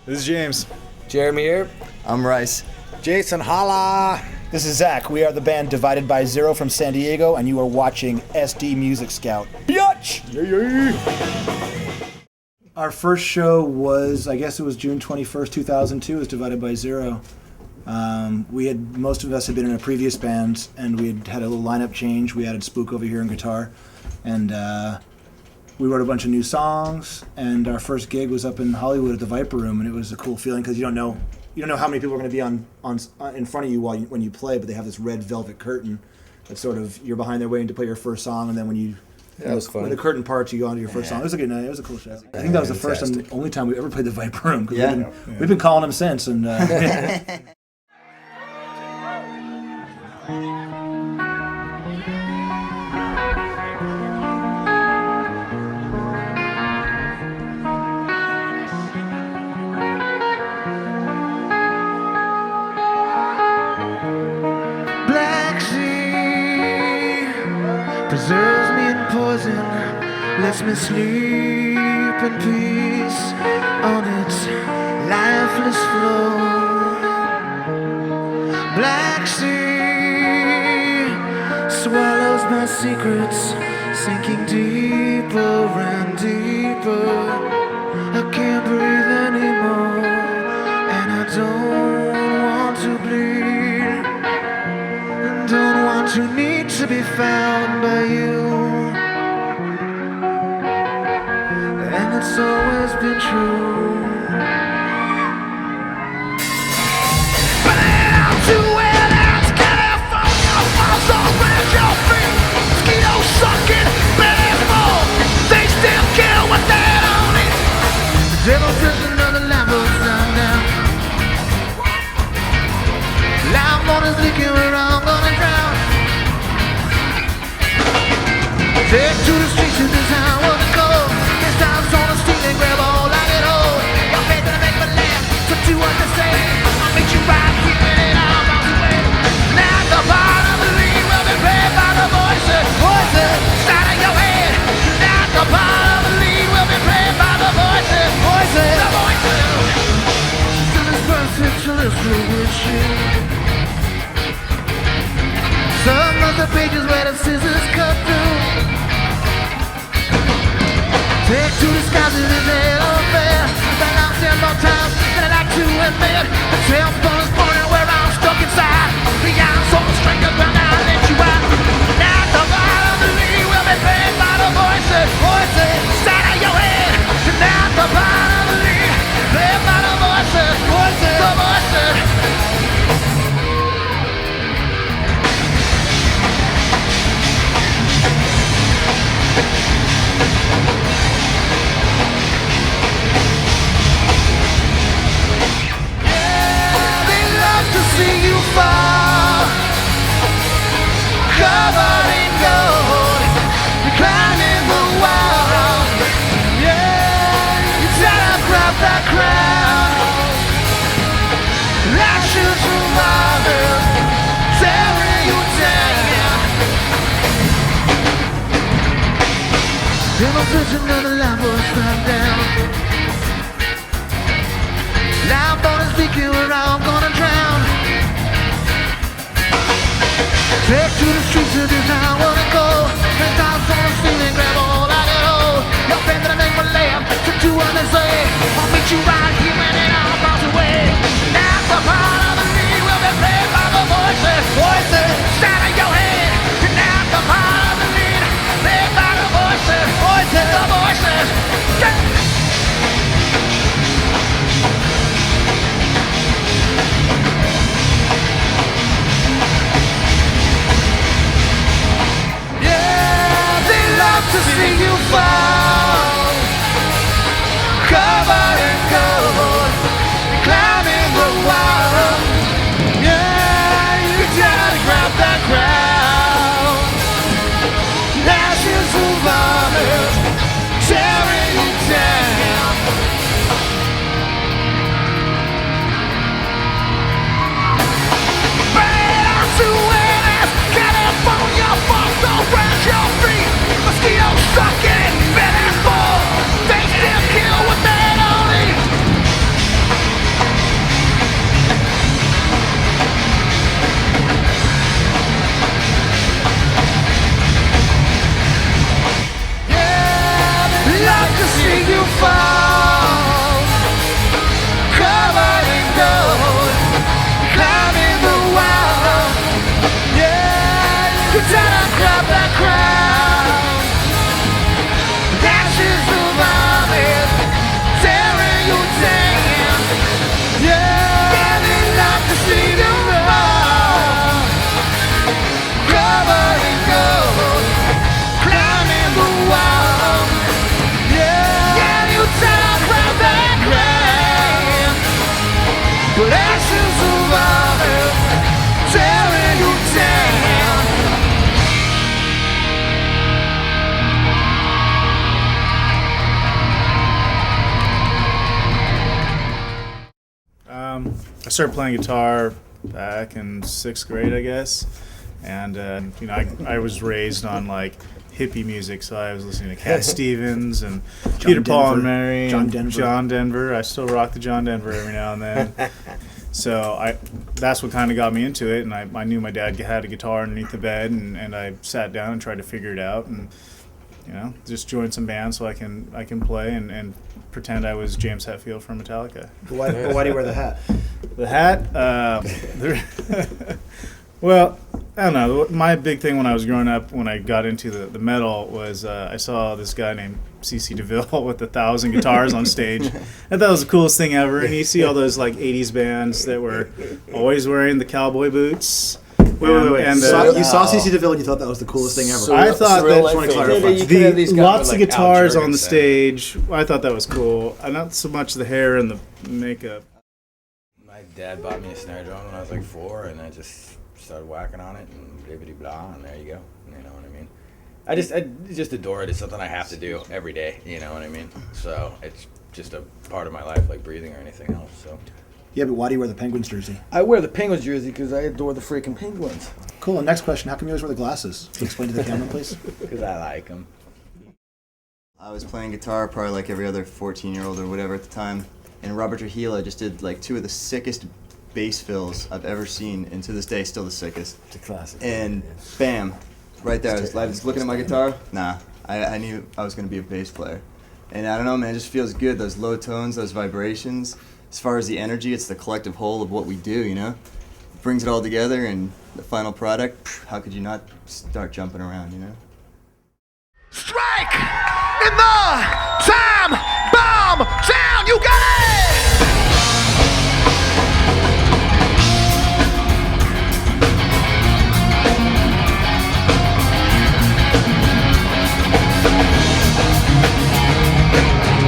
This is James. Jeremy here. I'm Rice. Jason, holla! This is Zach. We are the band Divided by Zero from San Diego, and you are watching SD Music Scout. Biatch! Our first show was, I guess it was June 21st, 2002, was Divided by Zero. Most of us had been in a previous band, and we had a little lineup change. We added Spook over here on guitar, and we wrote a bunch of new songs, and our first gig was up in Hollywood at the Viper Room, and it was a cool feeling because you don't know how many people are going to be on in front of you when you play, but they have this red velvet curtain that sort of you're behind there waiting to play your first song, and then when the curtain parts, you go on to your first song. It was a good night. It was a cool show. I think that was the first and only time we ever played the Viper Room because we've been calling them since. And preserves me in poison, lets me sleep in peace on its lifeless floor. Black sea swallows my secrets, sinking deeper and deeper. I can't breathe anymore, and I don't want to bleed. Don't want to need to be found by you, and it's always been true. But I'm too well out to California, falls off at your feet. Mosquitoes sucking, beautiful, they still kill what they don't eat. The devil's just another lamp upside down. Loud mornings leaking where I'm gonna drown. Take to the streets and this how I wanna go. This time's on the street and grab all I can hold. Your faith to make me laugh, so do what they say. I'll meet you right here and I'll bounce away. Now the bottom of the league will be played by the voices, voices inside of your head. Now the bottom of the league will be played by the voices, voices, the voices. Till this perfect, till it's through with you. Some of the pages where the scissors cut through. Take to the skies in his head affair. Been out 10 more times than I like to admit. The tail's bonus pointing where I'm stuck inside. The iron's on the string of ground, I'll let you out. Now the bottom of the league will be played by the voices, voices inside of your head. Now the bottom of the league played by the voices, voices, the voices. See you fall, covered in gold, you're climbing the wall. Yeah, you try to grab that crown. I should survive it, tearing you down. In my vision of the lamp was struck down. Loud bonus speaking where I'm gonna drown. Take to the streets of this town, I wanna go. And dance on the ceiling, grab all I can hold. Your friend that I make my laugh, to do what they say. I'll meet you right here and then I'll bounce away. Now the part of the league will be played by the voices, voices inside of your head. And now the part of the lead played by the voices, voices, the voices. Yeah. To see you fall, covered in gold, climbing the wall. Yeah, you gotta grab that crown. Ashes of vomit, tearing I started playing guitar back in 6th grade, I guess. And, I was raised on, like, hippie music, so I was listening to Cat Stevens and Peter, Paul, and Mary, John Denver. I still rock the John Denver every now and then. So that's what kind of got me into it, and I knew my dad had a guitar underneath the bed, and I sat down and tried to figure it out, and just joined some bands so I can play and pretend I was James Hetfield from Metallica. Why do you wear the hat? The hat, well, I don't know. My big thing when I was growing up, when I got into the metal, was I saw this guy named C.C. DeVille with 1,000 guitars on stage. I thought it was the coolest thing ever. And you see all those like 80s bands that were always wearing the cowboy boots. Wait. And, you saw C.C. DeVille and you thought that was the coolest thing ever. I thought that lots of guitars on the stage. I thought that was cool. Not so much the hair and the makeup. My dad bought me a snare drum when I was like 4, and I just started whacking on it and bibbidi blah, and there you go. You know what I mean? I just adore it. It's something I have to do every day. You know what I mean? So it's just a part of my life, like breathing or anything else. So. Yeah, but why do you wear the Penguins jersey? I wear the Penguins jersey because I adore the freaking Penguins. Cool. And next question: how come you always wear the glasses? Can you explain to the camera, please? Because I like them. I was playing guitar probably like every other 14-year-old or whatever at the time, and Robert Trujillo just did like 2 of the sickest bass fills I've ever seen, and to this day still the sickest. It's a classic. And bam, right there, I was looking at my guitar. Nah, I knew I was gonna be a bass player, and I don't know, man, it just feels good. Those low tones, those vibrations. As far as the energy, it's the collective whole of what we do. It brings it all together, and the final product. How could you not start jumping around? Strike in the time bomb sound. You got it.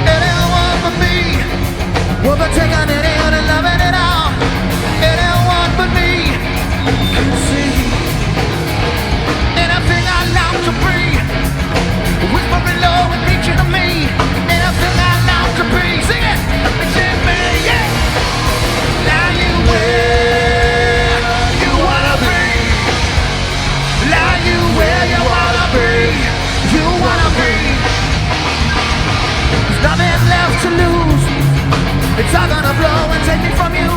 It ain't one for me. Well, they're taking it in and loving it all. It ain't one for me. Can see anything I love to breathe. Whispering low and reaching to me. Anything I love to be. Sing it, it's in me, yeah. Now you where you wanna be. Now you where you wanna be. You wanna be. There's nothing left to lose. It's all gonna blow and take me from you.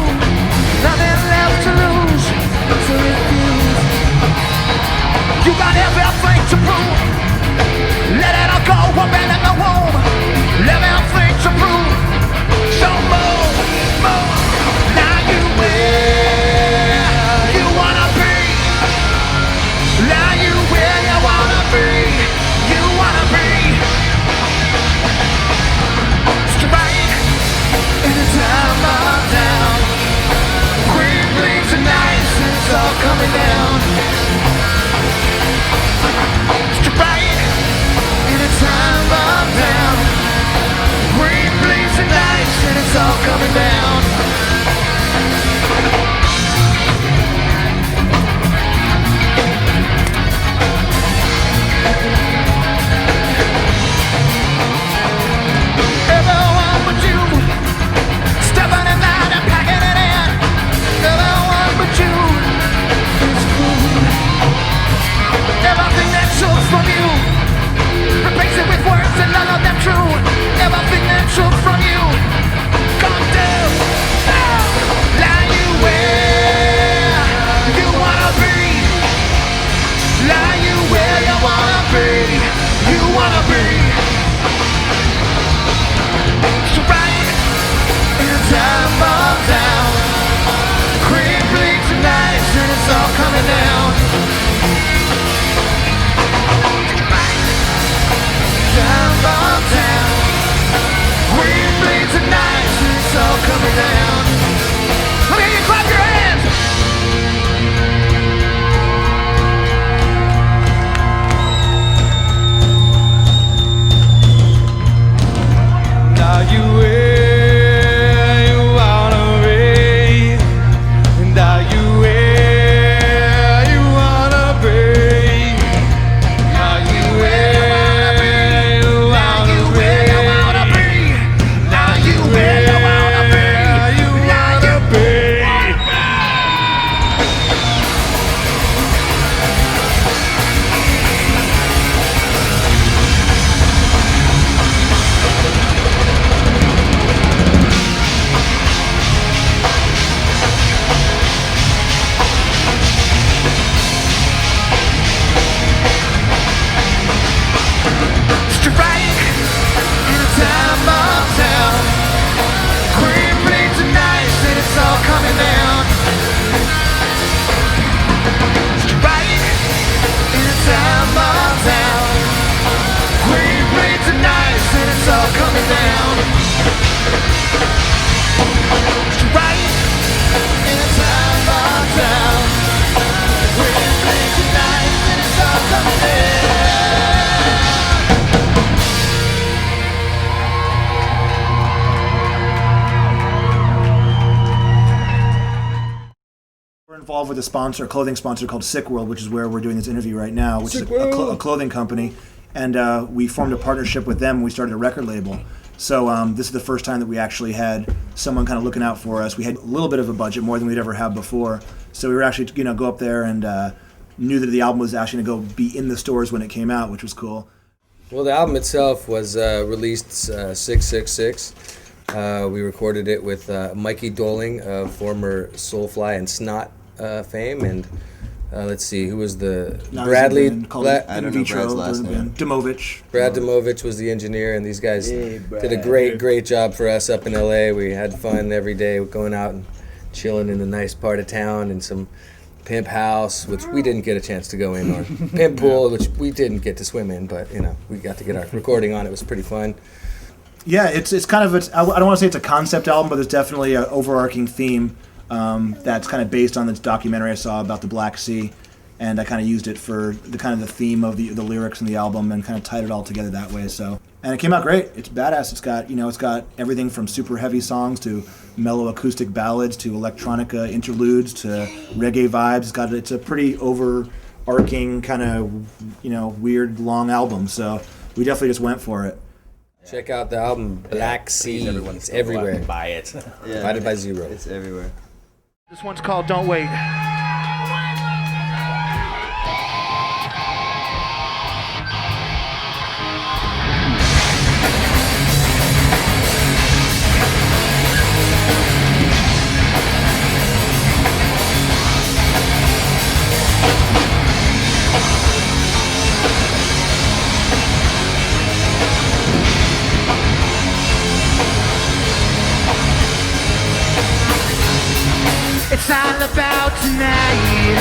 Nothing left to lose. So refuse. You got everything to prove. Let it all go, abandon the womb. Everything to prove. So move, move. Now you where you wanna be. Now you where you wanna be. You wanna be. Strike in the time of down. Queen bleeds tonight, it's all coming down. sound. Right in a time bomb town. We're in place tonight and it's all coming down. We're involved with a sponsor, a clothing sponsor called Sick World, which is where we're doing this interview right now, which is a clothing company. And we formed a partnership with them when we started a record label. So this is the first time that we actually had someone kind of looking out for us. We had a little bit of a budget, more than we'd ever had before. So we were actually, go up there and knew that the album was actually going to go be in the stores when it came out, which was cool. Well, the album itself was released 666. We recorded it with Mikey Doling of former Soulfly and Snot fame, and let's see, who was the Bradley? I don't know Brad's last name. Demovich. Brad Demovich was the engineer, and these guys did a great job for us up in LA. We had fun every day, going out and chilling in a nice part of town, and some Pimp House, which we didn't get a chance to go in, or Pimp Pool, which we didn't get to swim in, but we got to get our recording on. It was pretty fun. Yeah, it's kind of I don't want to say it's a concept album, but there's definitely an overarching theme that's kind of based on this documentary I saw about the Black Sea, and I kind of used it for the theme of the lyrics in the album and kind of tied it all together that way. So, and it came out great. It's badass. It's got everything from super heavy songs to mellow acoustic ballads to electronica interludes to reggae vibes. It's a pretty overarching kind of weird long album. So we definitely just went for it. Check out the album Black Sea. It's everywhere. Buy it. Yeah, Divided by zero. It's everywhere. This one's called Don't Wait. It's all about tonight.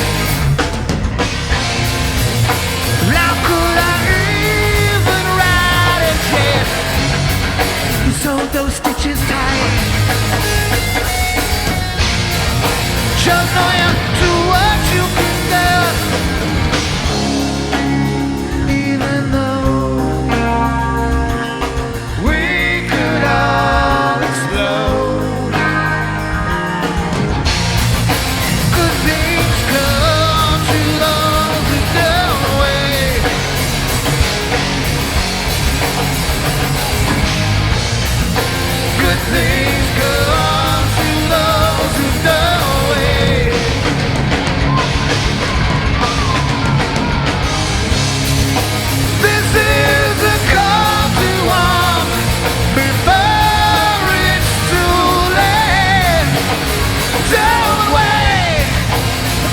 How could I even write it yet? You sewed those stitches tight. Just know you do what you can do. Even though we could all explode. Things come to those who don't wait. This is a call to arms before it's too late. Don't wait.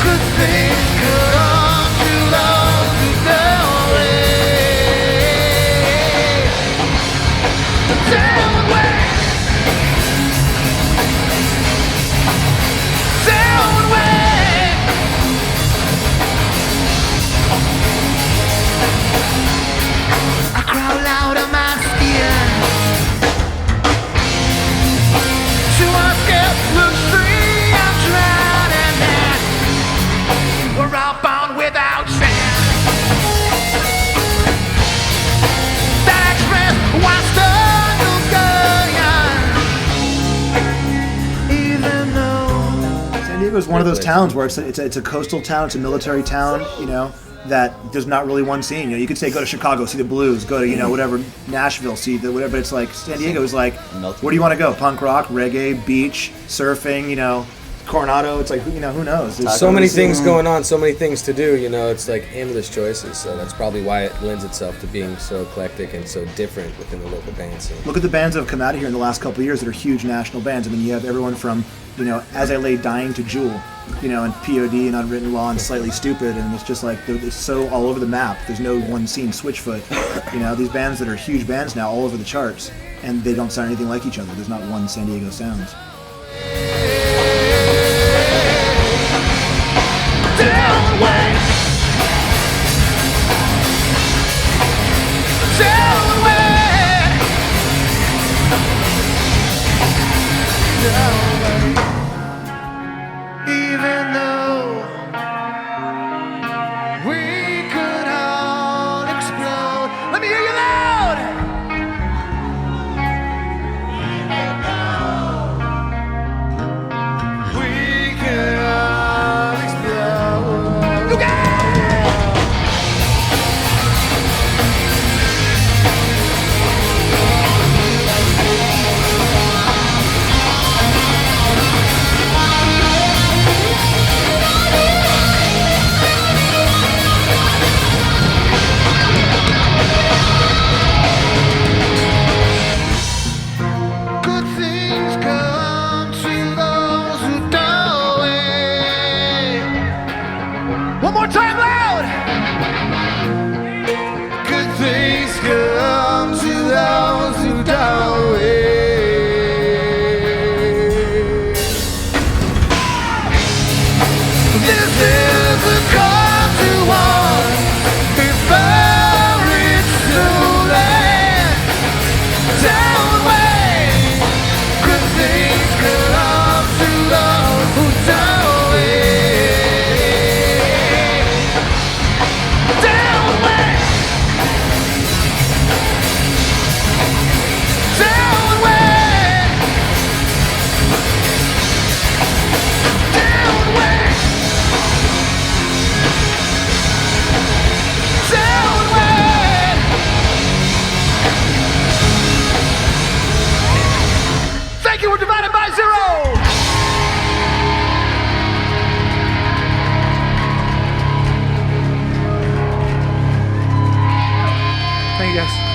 Good things come to those who don't wait. Don't wait. It was one of those towns where it's a coastal town, it's a military town, that there's not really one scene. You could say go to Chicago, see the blues, go to whatever, Nashville, see the whatever. But it's like San Diego is like, where do you want to go? Punk rock, reggae, beach, surfing, Coronado. It's like who knows? There's so many things going on, so many things to do. It's like endless choices. So that's probably why it lends itself to being so eclectic and so different within the local band scene. Look at the bands that have come out of here in the last couple of years that are huge national bands. I mean, you have everyone from As I Lay Dying to Jewel, and POD and Unwritten Law and Slightly Stupid, and it's just like it's so all over the map. There's no one scene. Switchfoot, these bands that are huge bands now all over the charts, and they don't sound anything like each other. There's not one San Diego sound. Don't wait. Don't wait. downway. Even though we could all explode. Let me hear you loud. We could all explode. You got good things come to those who don't wait. One more time, loud. Good things come to those who don't wait. This is the call to arms before it's too late. Don't wait. Good things come to those who don't wait. Don't wait. Don't wait. Don't wait. Don't wait. Thank you. We're divided by 0. Thank you, guys.